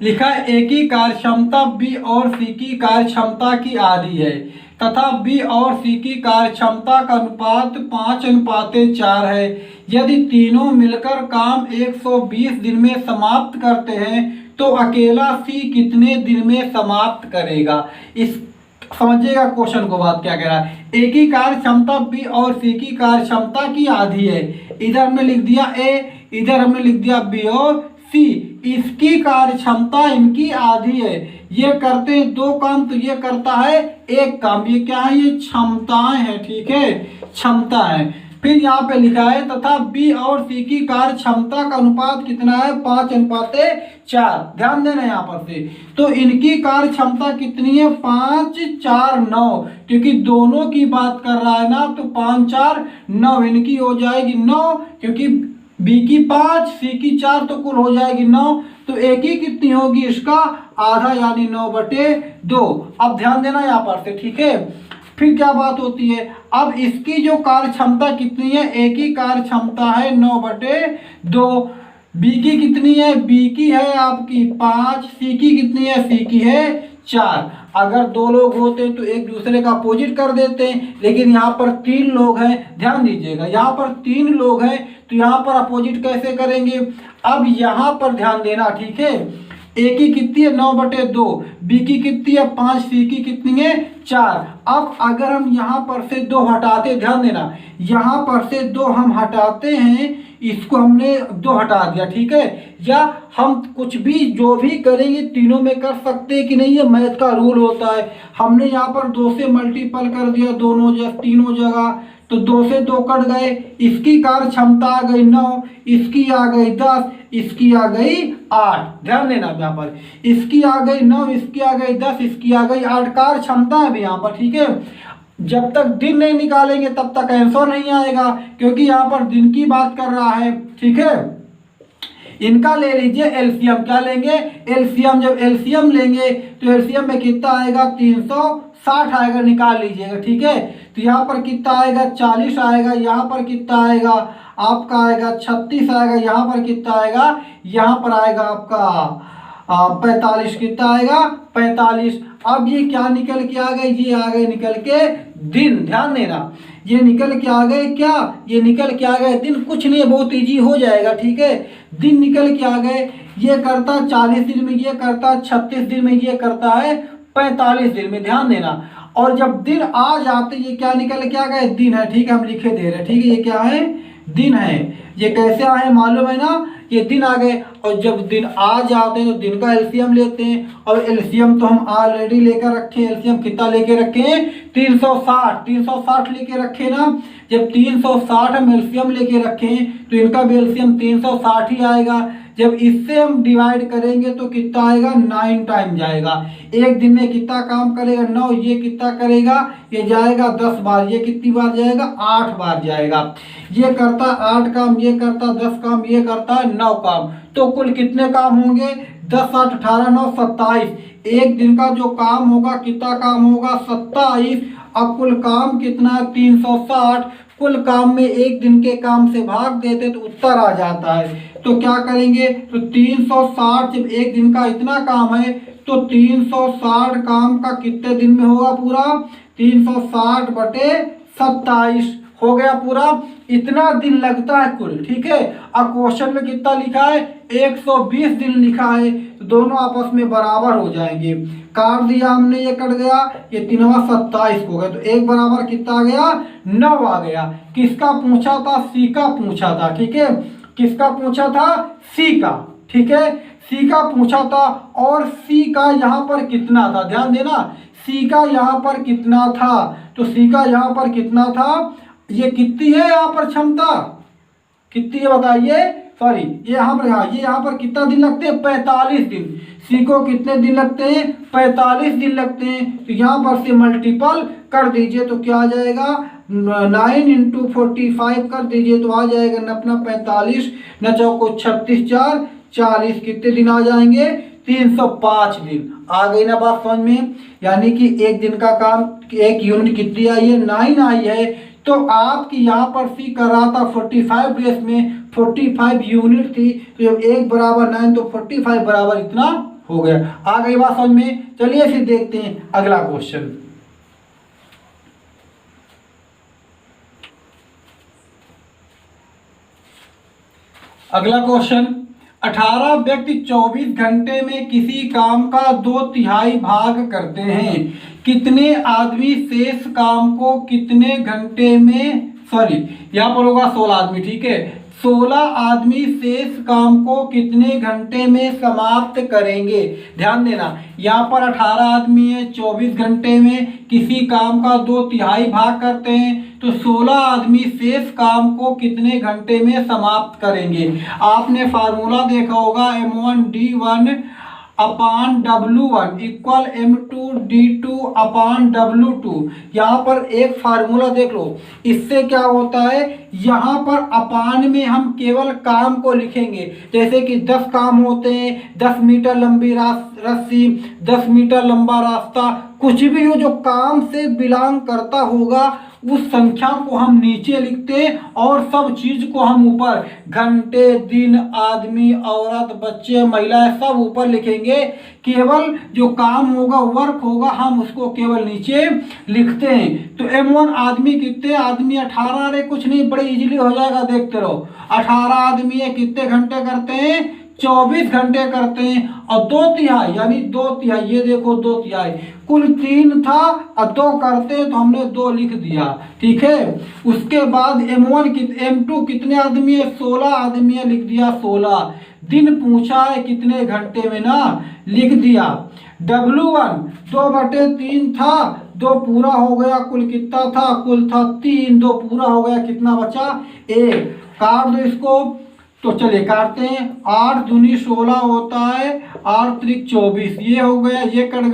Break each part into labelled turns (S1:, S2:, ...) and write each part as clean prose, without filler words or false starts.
S1: लिखा है ए की कार्य क्षमता बी और सी की कार्य क्षमता की आधी है तथा बी और सी की कार्य क्षमता का अनुपात 5:4 है। यदि तीनों मिलकर काम 120 दिन में समाप्त करते हैं तो अकेला सी कितने दिन में समाप्त करेगा। इस समझिएगा क्वेश्चन को, बात क्या कह रहा है। ए की कार्य क्षमता बी और सी की कार्य क्षमता की आधी है। इधर हमने लिख दिया ए, इधर हमने लिख दिया बी और सी। इसकी कार्य क्षमता इनकी आधी है। ये करते हैं दो काम तो ये करता है एक काम। ये क्या है, ये क्षमताएं हैं, ठीक है, क्षमता है। फिर यहाँ पे लिखा है तथा बी और सी की कार्य क्षमता का अनुपात कितना है, 5:4। ध्यान देना यहाँ पर से। तो इनकी कार्य क्षमता कितनी है, 5, 4, 9, क्योंकि दोनों की बात कर रहा है ना, तो 5, 4, 9 इनकी हो जाएगी 9, क्योंकि बी की 5 सी की 4 तो कुल हो जाएगी 9। तो ए की कितनी होगी, इसका आधा यानी 9/2। अब ध्यान देना यहाँ पर से, ठीक है। फिर क्या बात होती है, अब इसकी जो कार्य क्षमता कितनी है, ए की कार्य क्षमता है 9/2। बी की कितनी है, बी की है आपकी 5, सी की कितनी है, सी की है 4। अगर दो लोग होते तो एक दूसरे का अपोजिट कर देते हैं, लेकिन यहाँ पर 3 लोग हैं। ध्यान दीजिएगा, यहाँ पर 3 लोग हैं तो यहाँ पर अपोजिट कैसे करेंगे। अब यहाँ पर ध्यान देना, ठीक है। ए की कितनी है 9/2, बी की कितनी है 5, सी की कितनी है 4। अब अगर हम यहाँ पर से 2 हटाते, ध्यान देना, यहाँ पर से 2 हम हटाते हैं, इसको हमने 2 हटा दिया, ठीक है। या हम कुछ भी जो भी करेंगे तीनों में कर सकते हैं कि नहीं, ये मैथ का रूल होता है। हमने यहाँ पर 2 से मल्टीपल कर दिया तीनों जगह, तो 2 से 2 कट गए। इसकी कार्य क्षमता आ गई 9, इसकी आ गई 10, इसकी आ गई 8। ध्यान देना यहाँ पर, इसकी आ गई 9, इसकी आ गई 10, इसकी आ गई 8 कार्य क्षमता है यहाँ पर, ठीक है। जब तक दिन नहीं निकालेंगे तब तक आंसर नहीं आएगा, क्योंकि यहाँ पर दिन की बात कर रहा है, ठीक है। इनका ले लीजिए एलसीएम। क्या लेंगे, एलसीएम। जब एलसीएम लेंगे तो एलसीएम में कितना आएगा, 360 आएगा, निकाल लीजिएगा, ठीक है। तो यहाँ पर कितना आएगा, 40 आएगा। यहाँ पर कितना आएगा आपका, आएगा 36 आएगा। यहाँ पर कितना आएगा, यहाँ पर आएगा आपका 45। कितना आएगा, 45। अब ये क्या निकल के आ गए, ये आ गए निकल के दिन। ध्यान देना, ये निकल के आ गए क्या, ये निकल के आ गए दिन। कुछ नहीं, बहुत इजी हो जाएगा, ठीक है। दिन निकल के आ गए। ये करता 40 दिन में, ये करता 36 दिन में, ये करता है 45 दिन में। ध्यान देना, और जब दिन आ जाते ये क्या निकल के आ गए, दिन है, ठीक है। हम लिखे दे रहे हैं, ठीक है। ये क्या है, दिन है। ये कैसे आए मालूम है ना, ये दिन आ गए। और जब दिन आ जाते हैं तो दिन का एलसीएम लेते हैं, और एलसीएम तो हम ऑलरेडी लेकर रखे हैं। एलसीएम कितना लेके रखे हैं, 360 लेके रखे ना। जब 360 हम एलसीएम लेके रखे हैं तो इनका भी एलसीएम 360 ही आएगा। जब इससे हम डिवाइड करेंगे तो कितना आएगा, 9 टाइम जाएगा। एक दिन में कितना काम करेगा, 9। ये कितना करेगा, ये जाएगा 10 बार। ये कितनी बार जाएगा, 8 बार जाएगा। ये करता 8 काम, ये करता 10 काम, ये करता 9 काम। तो कुल कितने काम होंगे, 10, 8, 18, 9, 27। एक दिन का जो काम होगा, कितना काम होगा, 27। अब कुल काम कितना है, 360। कुल काम में एक दिन के काम से भाग देते तो उत्तर आ जाता है। तो क्या करेंगे, तो 360, जब एक दिन का इतना काम है तो 360 काम का कितने दिन में होगा पूरा, 360/27 हो गया पूरा। इतना दिन लगता है कुल, ठीक है। अब क्वेश्चन में कितना लिखा है, 120 दिन लिखा है, तो दोनों आपस में बराबर हो जाएंगे। काट दिया हमने, ये कट गया, ये 3 27 हो गया। तो एक बराबर कितना आ गया, 9 आ गया। किसका पूछा था, सी का पूछा था, ठीक है। किसका पूछा था, सी का, ठीक है। सी का पूछा था, और सी का यहाँ पर कितना था, ध्यान देना, सी का यहाँ पर कितना था। तो सी का यहाँ पर कितना था, ये कितनी है यहाँ पर क्षमता, कितनी है बताइए, सॉरी, ये यहाँ पर, हाँ, ये यहाँ पर कितना दिन लगते हैं, 45 दिन। सी को कितने दिन लगते हैं, 45 दिन लगते हैं। तो यहाँ पर से मल्टीपल कर दीजिए तो क्या आ जाएगा, 9 × 45 कर दीजिए तो आ जाएगा अपना 45, 9 चौको 36, 4 40। कितने दिन आ जाएंगे, 305 दिन। आ गई ना बात समझ में। यानी कि एक दिन का काम, एक यूनिट कितनी आई है, 9 आई है। तो आपकी यहाँ पर सी कर रहा था 45 डेज में 45 यूनिट थी, तो जब 1 बराबर 9 तो 45 बराबर इतना हो गया। आ गई बात समझ में। चलिए फिर देखते हैं अगला क्वेश्चन। अगला क्वेश्चन, 18 व्यक्ति 24 घंटे में किसी काम का 2/3 भाग करते हैं। कितने आदमी शेष काम को कितने घंटे में, सॉरी यहाँ पर होगा 16 आदमी, ठीक है, 16 आदमी शेष काम को कितने घंटे में समाप्त करेंगे। ध्यान देना, यहाँ पर 18 आदमी है, 24 घंटे में किसी काम का 2/3 भाग करते हैं, तो 16 आदमी शेष काम को कितने घंटे में समाप्त करेंगे। आपने फार्मूला देखा होगा M1D1 अपान W1 इक्वल M2D2 अपान W2। यहाँ पर एक फार्मूला देख लो, इससे क्या होता है, यहाँ पर अपान में हम केवल काम को लिखेंगे। जैसे कि 10 काम होते हैं, 10 मीटर लंबी रस्सी, 10 मीटर लंबा रास्ता, कुछ भी हो जो काम से बिलोंग करता होगा उस संख्या को हम नीचे लिखते और सब चीज को हम ऊपर, घंटे, दिन, आदमी, औरत, बच्चे, महिलाएं सब ऊपर लिखेंगे। केवल जो काम होगा, वर्क होगा, हम उसको केवल नीचे लिखते हैं। तो M1 आदमी कितने, आदमी 18, अरे कुछ नहीं, बड़े इजीली हो जाएगा, देखते रहो। 18 आदमी है, कितने घंटे करते हैं, 24 घंटे करते हैं, और 2/3 यानी 2/3, ये देखो 2/3, कुल 3 था और 2 करते हैं तो हमने 2 लिख दिया, ठीक है। उसके बाद M2 कितने आदमी है, 16 आदमी है, लिख दिया 16। दिन पूछा है कितने घंटे में ना, लिख दिया। W1 2/3 था, 2 पूरा हो गया, कुल कितना था, कुल था 3, 2 पूरा हो गया, कितना बचा 1। काट दो इसको, तो चलिए काटते हैं। 8 दूनी 16 होता है, 8 त्रिक 24, ये हो गया, ये कट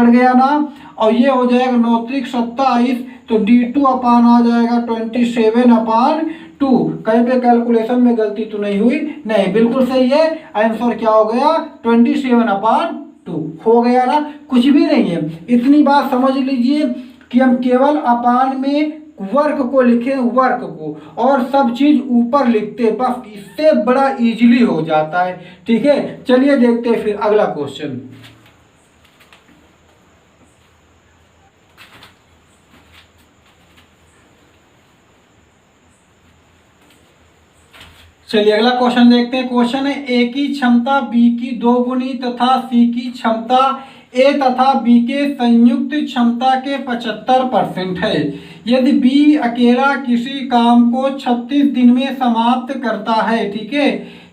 S1: गया ना, और ये हो जाएगा 9 त्रिक 27, तो D2 अपान आ जाएगा 27/2। कहीं पे कैलकुलेशन में गलती तो नहीं हुई, नहीं बिल्कुल सही है। आंसर क्या हो गया, 27/2 हो गया ना, कुछ भी नहीं है। इतनी बात समझ लीजिए कि हम केवल अपान में वर्क को लिखे, वर्क को, और सब चीज ऊपर लिखते, बस इससे बड़ा इजीली हो जाता है, ठीक है। चलिए देखते हैं फिर अगला क्वेश्चन। चलिए अगला क्वेश्चन देखते हैं। क्वेश्चन है, ए की क्षमता बी की 2 गुनी तथा सी की क्षमता ए तथा बी के संयुक्त क्षमता के 75% है। यदि बी अकेला किसी काम को 36 दिन में समाप्त करता है, ठीक है,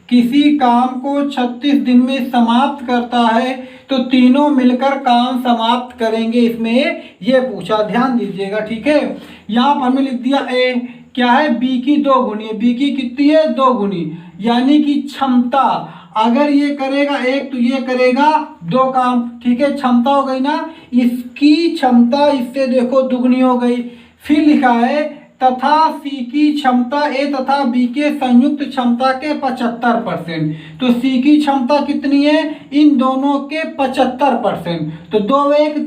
S1: किसी काम को 36 दिन में समाप्त करता है, तो तीनों मिलकर काम समाप्त करेंगे। इसमें ये पूछा, ध्यान दीजिएगा, ठीक है। यहाँ पर हमने लिख दिया ए क्या है, बी की 2 गुनी है, बी की कितनी है, 2 गुनी, यानी कि क्षमता, अगर ये करेगा 1 तो ये करेगा 2 काम, ठीक है, क्षमता हो गई ना। इसकी क्षमता इससे देखो दुगनी हो गई। फिर लिखा है तथा सी की क्षमता ए तथा बी के संयुक्त क्षमता के 75%। तो सी की क्षमता कितनी है, इन दोनों के 75%। तो 2 1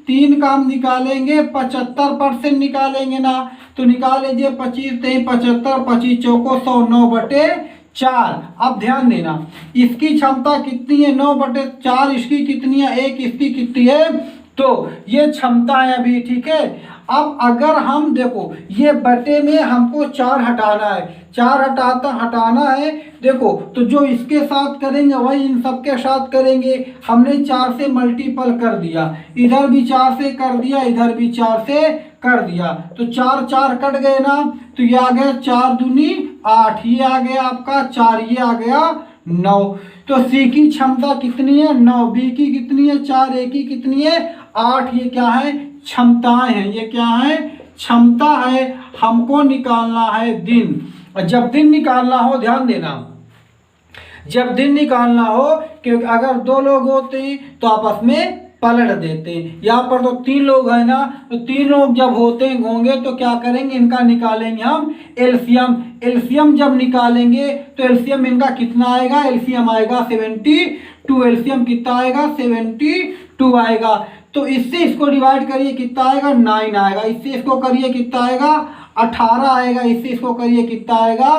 S1: 3 काम निकालेंगे, 75% निकालेंगे ना, तो निकाल लीजिए 25 3 75, 25 चौको 100, 9/4। अब ध्यान देना, इसकी क्षमता कितनी है, 9/4, इसकी कितनी है, 1, इसकी कितनी है, तो ये क्षमता है अभी, ठीक है। अब अगर हम देखो ये बटे में हमको 4 हटाना है, 4 हटाना है, देखो तो जो इसके साथ करेंगे वही इन सब के साथ करेंगे। हमने 4 से मल्टीपल कर दिया, इधर भी 4 से कर दिया, इधर भी 4 से कर दिया, तो 4 4 कट गए ना, तो ये आ गया 4 दूनी 8, ये आ गया आपका 4, ये आ गया 9। तो सी की क्षमता कितनी है, 9, बी की कितनी है 4, ए की कितनी है 8। ये क्या है, क्षमताएं हैं, ये क्या है, क्षमता है। हमको निकालना है दिन, और जब दिन निकालना हो, ध्यान देना, जब दिन निकालना हो, क्योंकि अगर 2 लोग होते हैं तो आपस में पलट देते हैं। यहाँ पर तो 3 लोग हैं ना, तो 3 लोग जब होंगे तो क्या करेंगे, इनका निकालेंगे हम एलसीएम। एलसीएम जब निकालेंगे तो एलसीएम इनका कितना आएगा, एलसीएम आएगा 72। एलसीएम कितना आएगा, 72 आएगा। तो तो इससे इसको डिवाइड करिए कितना आएगा 9 आएगा, इससे इसको करिए कितना आएगा 18 आएगा, इससे इसको करिए कितना आएगा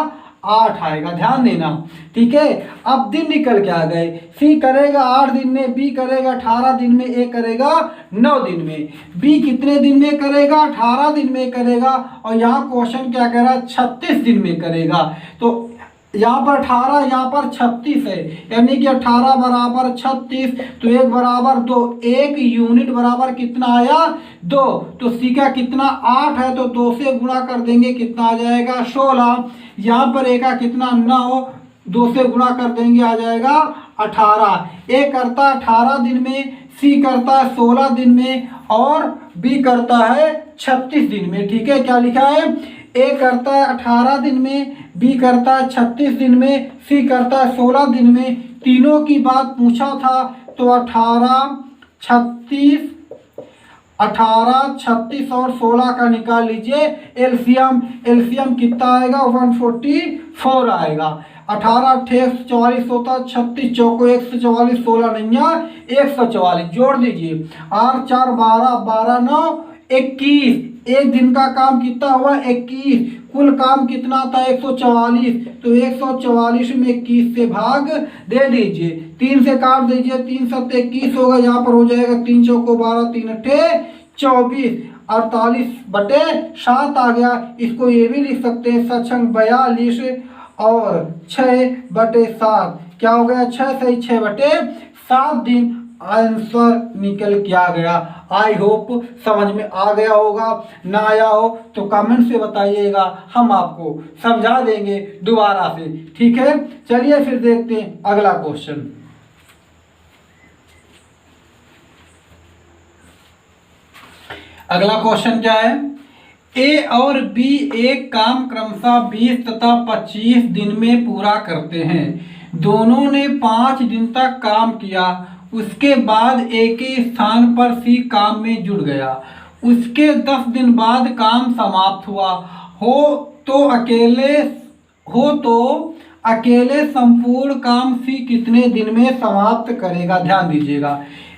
S1: 8 आएगा। ध्यान देना, ठीक है। अब दिन निकल के आ गए, सी करेगा 8 दिन में, बी करेगा 18 दिन में, ए करेगा 9 दिन में। बी कितने दिन में करेगा 18 दिन में करेगा, और यहाँ क्वेश्चन क्या कह रहा है 36 दिन में करेगा। तो यहाँ पर 18 यहाँ पर 36 है, यानी कि 18 बराबर 36, तो 1 बराबर 2, 1 यूनिट बराबर कितना आया 2। तो सी का कितना 8 है, तो 2 से गुणा कर देंगे कितना आ जाएगा 16। यहाँ पर ए का कितना 9, 2 से गुणा कर देंगे आ जाएगा 18। ए करता है 18 दिन में, सी करता है 16 दिन में, और बी करता है 36 दिन में। ठीक है, क्या लिखा है, ए करता है 18 दिन में, बी करता है 36 दिन में, सी करता है 16 दिन में। तीनों की बात पूछा था, तो 18, 36 और 16 का निकाल लीजिए एलसीएम। एलसीएम कितना आएगा 144 आएगा। 18 अट्ठाईस 44 होता, 36 चौको 144, 16 नैया 144, जोड़ दीजिए। 8 4 12, 12 9 21। एक दिन का काम कितना हुआ 21, कुल काम कितना था 144, तो 144 में 21 से भाग दे दीजिए, 3 से काट दीजिए, 3 7 21 होगा, यहाँ पर हो जाएगा 3 चौको 12, 3 अट्ठे 24, 48/7 आ गया। इसको ये भी लिख सकते हैं सक्षम 42 और 6/7, क्या हो गया 6 से 6/7 दिन आंसर निकल के आ गया। आई होप समझ में आ गया होगा, ना आया हो तो कमेंट से बताइएगा, हम आपको समझा देंगे दोबारा से। ठीक है, चलिए फिर देखते हैं अगला क्वेश्चन। अगला क्वेश्चन क्या है, ए और बी एक काम क्रमशः 20 तथा 25 दिन में पूरा करते हैं। दोनों ने 5 दिन तक काम किया, उसके बाद ए के स्थान पर सी काम में जुड़ गया। उसके 10 दिन बाद काम समाप्त हुआ हो तो अकेले संपूर्ण काम सी कितने दिन में समाप्त करेगा। ध्यान दीजिएगा,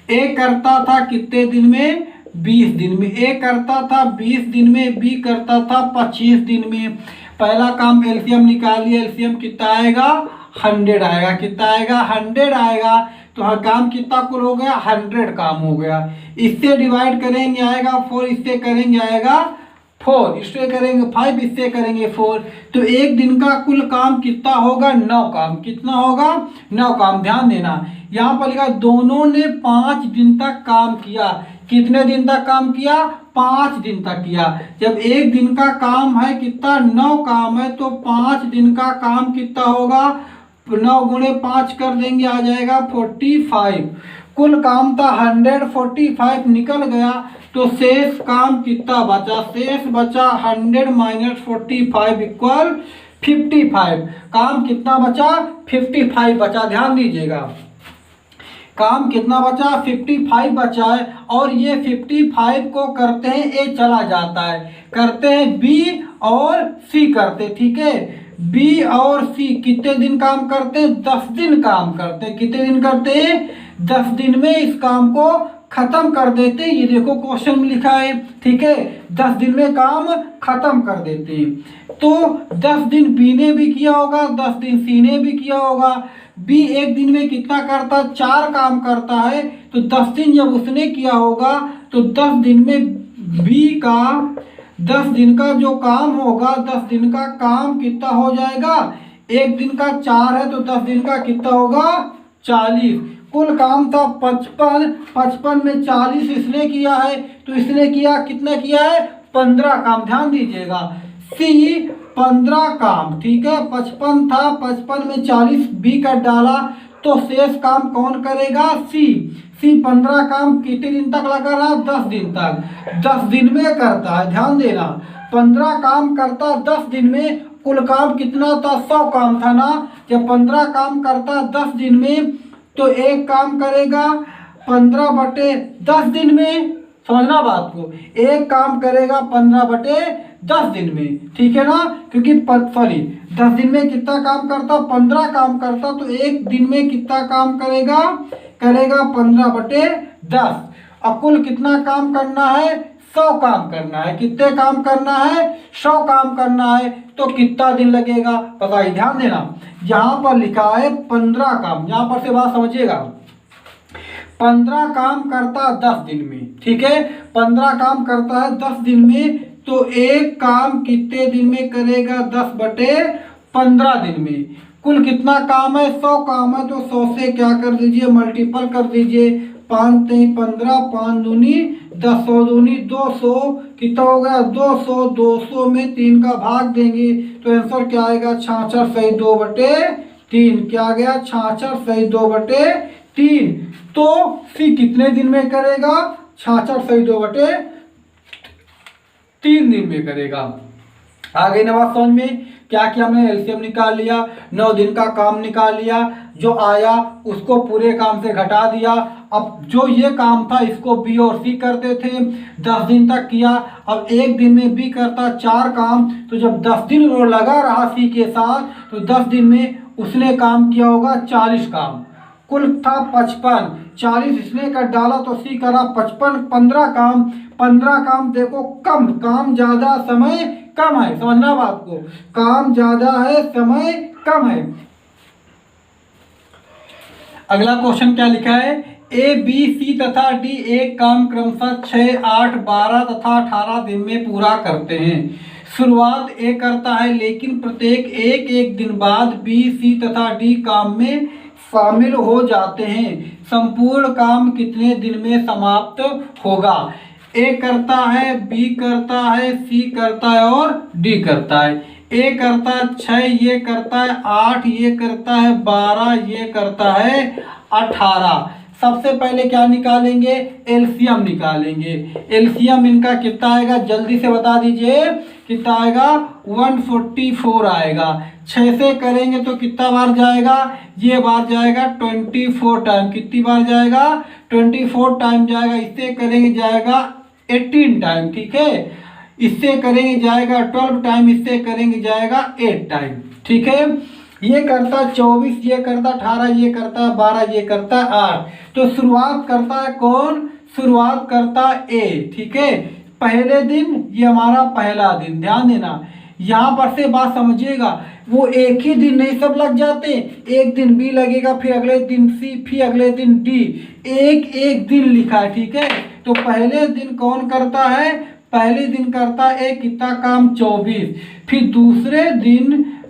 S1: ए करता था कितने दिन में 20 दिन में, ए करता था 20 दिन में, बी करता था 25 दिन में। पहला काम एलसीएम निकालिए, एलसीएम कितना आएगा 100 आएगा, कितना आएगा 100 आएगा। तो हर काम कितना कुल हो गया 100 काम हो गया। इससे डिवाइड करेंगे आएगा 4, इससे करेंगे आएगा 4, इससे करेंगे 5, इससे करेंगे 4। तो एक दिन का कुल काम कितना होगा 9 काम, कितना होगा 9 काम। ध्यान देना, यहाँ पर लिखा दोनों ने 5 दिन तक काम किया। कितने दिन तक काम किया 5 दिन तक किया। जब एक दिन का काम है कितना 9 काम है, तो 5 दिन का काम कितना होगा 9 गुणे 5 कर देंगे आ जाएगा 45। कुल काम था 145 निकल गया, तो शेष काम कितना बचा, शेष बचा 100 - 45 = 55। काम कितना बचा 55 बचा। ध्यान दीजिएगा, काम कितना बचा 55 बचा है, और ये 55 को करते हैं ए चला जाता है, करते हैं बी और सी करते। ठीक है, बी और सी कितने दिन काम करते हैं 10 दिन काम करते हैं। कितने दिन करते हैं 10 दिन में इस काम को खत्म कर देते हैं। ये देखो क्वेश्चन में लिखा है, ठीक है, 10 दिन में काम खत्म कर देते हैं। तो 10 दिन बी ने भी किया होगा, 10 दिन सी ने भी किया होगा। बी एक दिन में कितना करता 4 काम करता है, तो 10 दिन जब उसने किया होगा, तो 10 दिन में बी का 10 दिन का जो काम होगा, 10 दिन का काम कितना हो जाएगा, एक दिन का 4 है, तो 10 दिन का कितना होगा 40। कुल काम था 55 में 40 इसने किया है, तो इसने किया कितना किया है 15 काम। ध्यान दीजिएगा, सी 15 काम, ठीक है, 55 था, 55 में 40 बी कर डाला, तो शेष काम कौन करेगा सी। 15 काम कितने दिन तक लगा रहा 10 दिन तक, 10 दिन में करता है। ध्यान देना, 15 काम करता 10 दिन में, कुल काम कितना था 100 काम था ना। जब 15 काम करता 10 दिन में, तो एक काम करेगा 15/10 दिन में। समझना बात को, एक काम करेगा 15/10 दिन में, ठीक है ना, क्योंकि 10 दिन में कितना काम करता 15 काम करता, तो एक दिन में कितना काम करेगा 15/10। अब कुल कितना काम करना है, 100 काम करना है। कितने काम करना है, 100 काम करना है। तो कितना दिन लगेगा बताइए, ध्यान देना। यहाँ पर लिखा है 15 काम, यहाँ पर से बात समझिएगा। 15 काम करता 10 दिन में, ठीक है, 15 काम करता है 10 दिन में। तो एक काम कितने दिन में करेगा, 10/15 दिन में। कुल कितना काम है, 100 काम है। तो 100 से क्या कर दीजिए, मल्टीपल कर दीजिए। 5 3 15, 5 दूनी 10, 100 दूनी 200, कितना हो गया 200। 200 में 3 का भाग देंगे तो आंसर क्या आएगा, 66 सही 2/3। क्या आ गया, 66 सही 2/3। तो सी कितने दिन में करेगा, 66 सही 2/3 दिन में करेगा। आ गई ना बात समझ में। क्या किया हमने, एलसीएम निकाल लिया, 9 दिन का काम निकाल लिया, जो आया उसको पूरे काम से घटा दिया। अब जो ये काम था इसको बी और सी करते थे, 10 दिन तक किया। अब एक दिन में बी करता 4 काम, तो जब 10 दिन वो लगा रहा सी के साथ तो 10 दिन में उसने काम किया होगा 40 काम। कुल था 55, 40 इसने कर डाला तो सी करा 55। 15 काम, 15 काम देखो कम, काम ज्यादा समय कम है, समझना बात को, काम ज्यादा है समय कम है। अगला क्वेश्चन क्या लिखा है, ए बी सी तथा डी एक काम क्रमशः 6, 8, 12 तथा 18 दिन में पूरा करते हैं। शुरुआत ए करता है लेकिन प्रत्येक एक दिन बाद बी सी तथा डी काम में शामिल हो जाते हैं। संपूर्ण काम कितने दिन में समाप्त होगा। ए करता है, बी करता है, सी करता है और डी करता है। ए करता है 6, ये करता है 8, ये करता है 12, ये करता है 18। सबसे पहले क्या निकालेंगे, एलसीएम निकालेंगे। एलसीएम इनका कितना आएगा जल्दी से बता दीजिए, कितना आएगा 144 आएगा। 6 से करेंगे तो कितना बार जाएगा, ये बार जाएगा 24 टाइम। कितनी बार जाएगा, 24 टाइम जाएगा। इससे करेंगे जाएगा 18 टाइम, ठीक है। इससे करेंगे जाएगा 12 टाइम, इससे करेंगे जाएगा 8 टाइम, ठीक है। ये करता 24, ये करता 18, ये करता 12, ये करता 8। तो शुरुआत करता है कौन, शुरुआत करता ए, ठीक है। पहले दिन, ये हमारा पहला दिन, ध्यान देना। यहाँ पर से बात समझिएगा, वो एक ही दिन नहीं सब लग जाते। एक दिन बी लगेगा, फिर अगले दिन सी, फिर अगले दिन डी। एक एक दिन लिखा है, ठीक है। तो पहले दिन कौन करता है, पहले दिन करता है कितना काम 24। फिर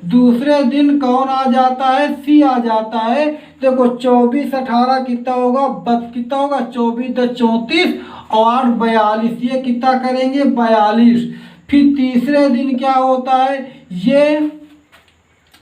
S1: दूसरे दिन कौन आ जाता है, सी आ जाता है। देखो 24 18 कितना होगा, कितना होगा 24 10 34 और 42, ये कितना करेंगे 42। फिर तीसरे दिन क्या होता है, ये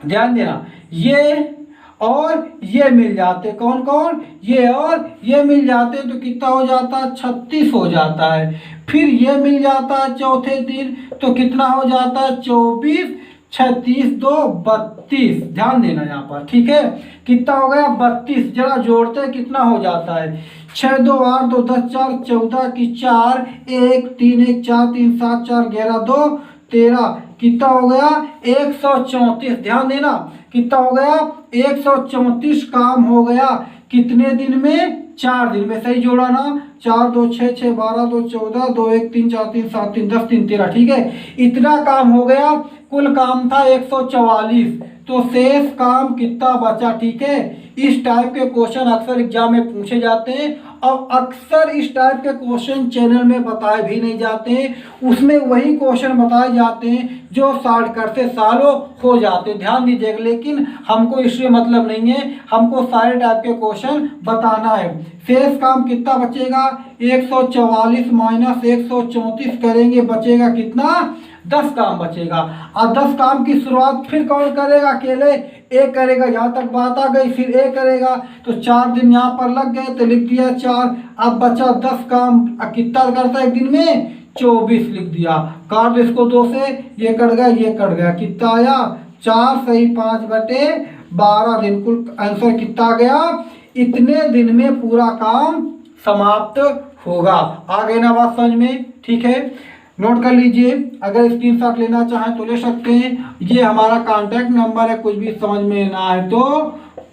S1: ध्यान देना, ये और ये मिल जाते, कौन कौन, ये और ये मिल जाते, तो कितना हो जाता है 36 हो जाता है। फिर ये मिल जाता है चौथे दिन, तो कितना हो जाता है 24 36 2 32। ध्यान देना यहाँ पर, ठीक है। कितना हो गया 32, जरा जोड़ते हैं कितना हो जाता है, 6 2 8 2 10 4 14 की 4 1 3 1 4 3 7 4 11 2 13। कितना हो गया 134। ध्यान देना कितना हो गया 134 काम हो गया। कितने दिन में, 4 दिन में। सही जोड़ा ना, 4 2 6 6 12 2 14 2 1 3 4 3 7 3 10 3 13, ठीक है। इतना काम हो गया। कुल काम था 144, तो शेष काम कितना बचा, ठीक है। इस टाइप के क्वेश्चन अक्सर एग्जाम में पूछे जाते हैं और अक्सर इस टाइप के क्वेश्चन चैनल में बताए भी नहीं जाते हैं। उसमें वही क्वेश्चन बताए जाते हैं जो शॉर्टकट से सालों हो जाते हैं, ध्यान दीजिएगा। लेकिन हमको इससे मतलब नहीं है, हमको सारे टाइप के क्वेश्चन बताना है। शेष काम कितना बचेगा, 144 माइनस 134 करेंगे, बचेगा कितना 10 काम बचेगा। और 10 काम की शुरुआत फिर कौन करेगा, अकेले ए करेगा। यहाँ तक बात आ गई, फिर ए करेगा। तो 4 दिन यहाँ पर लग गए तो लिख दिया 4। अब बचा 10 काम, कितना करता है एक दिन में 24 लिख दिया। काट दो इसको 2 से, ये कट गया ये कट गया, कितना आया 4 सही 5/12 दिन। कुल आंसर कितना आ गया, इतने दिन में पूरा काम समाप्त होगा। आ गई ना बात समझ में, ठीक है। नोट कर लीजिए, अगर स्क्रीनशॉट लेना चाहें तो ले सकते हैं। ये हमारा कांटेक्ट नंबर है, कुछ भी समझ में ना आए तो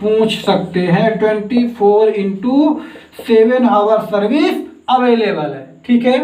S1: पूछ सकते हैं। 24/7 आवर सर्विस अवेलेबल है। ठीक है।